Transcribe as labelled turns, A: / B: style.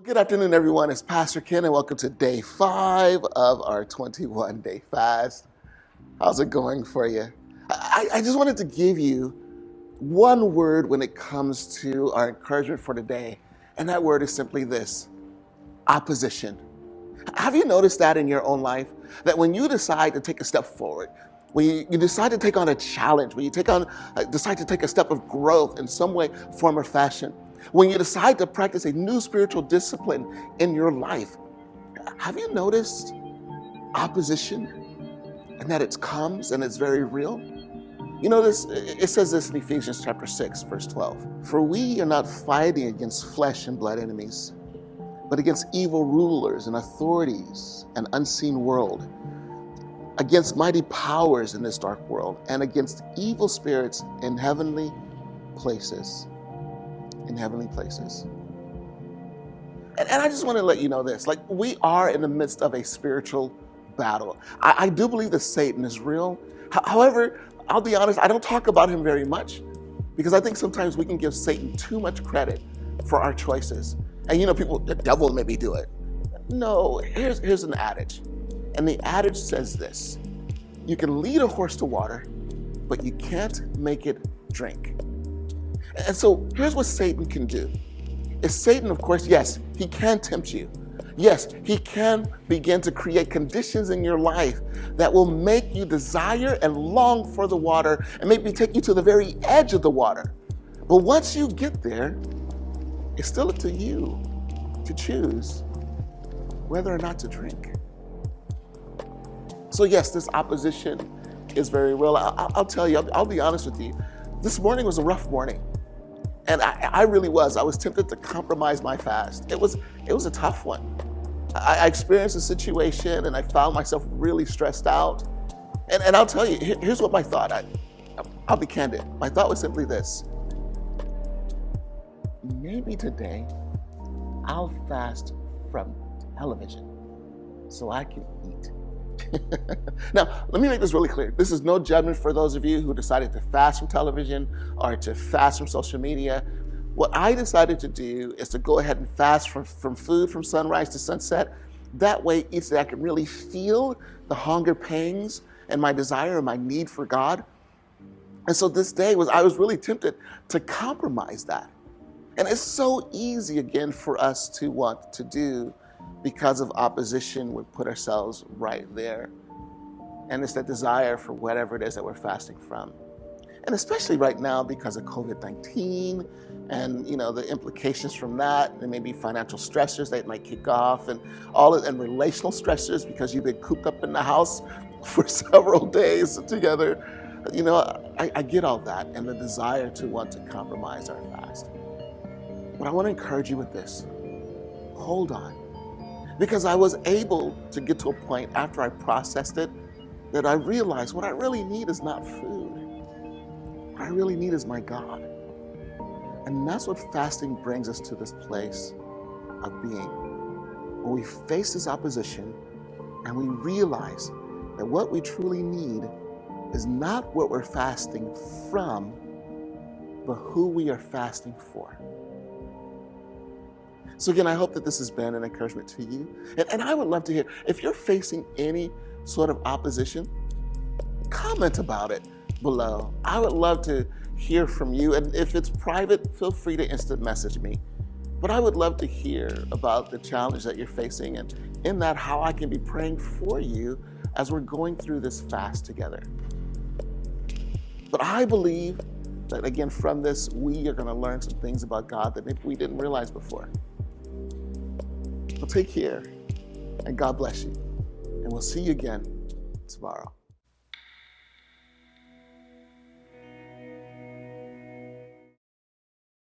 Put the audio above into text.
A: Good afternoon, everyone. It's Pastor Ken, and welcome to day 5 of our 21-day fast. How's it going for you? I just wanted to give you one word when it comes to our encouragement for today, and that word is simply this: opposition. Have you noticed that in your own life? That when you decide to take a step forward, when you decide to take on a challenge, when you decide to take a step of growth in some way, form, or fashion, when you decide to practice a new spiritual discipline in your life, have you noticed opposition and that it comes and it's very real? You know this, it says this in Ephesians chapter 6, verse 12. For we are not fighting against flesh and blood enemies, but against evil rulers and authorities and unseen world, against mighty powers in this dark world, and against evil spirits in heavenly places. In heavenly places. And I just want to let you know this, like, we are in the midst of a spiritual battle. I do believe that Satan is real. However, I'll be honest, I don't talk about him very much because I think sometimes we can give Satan too much credit for our choices. And people, the devil made me do it. No, here's an adage. And the adage says this: you can lead a horse to water, but you can't make it drink. And so here's what Satan can do. Is Satan, of course, yes, he can tempt you. Yes, he can begin to create conditions in your life that will make you desire and long for the water and maybe take you to the very edge of the water. But once you get there, it's still up to you to choose whether or not to drink. So yes, this opposition is very real. I'll tell you, I'll be honest with you. This morning was a rough morning. And I really was. I was tempted to compromise my fast. It was a tough one. I experienced a situation and I found myself really stressed out. And I'll tell you, here's what my thought, I'll be candid. My thought was simply this: maybe today I'll fast from television so I can eat. Now, let me make this really clear. This is no judgment for those of you who decided to fast from television or to fast from social media. What I decided to do is to go ahead and fast from food from sunrise to sunset. That way, each day I can really feel the hunger pangs and my desire and my need for God. And so this day I was really tempted to compromise that. And it's so easy, again, for us to want to do because of opposition. We put ourselves right there. And it's that desire for whatever it is that we're fasting from. And especially right now because of COVID-19 and the implications from that, and maybe financial stressors that might kick off, and and relational stressors because you've been cooped up in the house for several days together. I get all that and the desire to want to compromise our fast. But I want to encourage you with this: hold on. Because I was able to get to a point after I processed it that I realized what I really need is not food. What I really need is my God. And that's what fasting brings us to, this place of being. When we face this opposition and we realize that what we truly need is not what we're fasting from, but who we are fasting for. So again, I hope that this has been an encouragement to you. And I would love to hear, if you're facing any sort of opposition, comment about it below. I would love to hear from you. And if it's private, feel free to instant message me. But I would love to hear about the challenge that you're facing, and in that, how I can be praying for you as we're going through this fast together. But I believe that, again, from this, we are going to learn some things about God that maybe we didn't realize before. Well, take care, and God bless you. And we'll see you again tomorrow.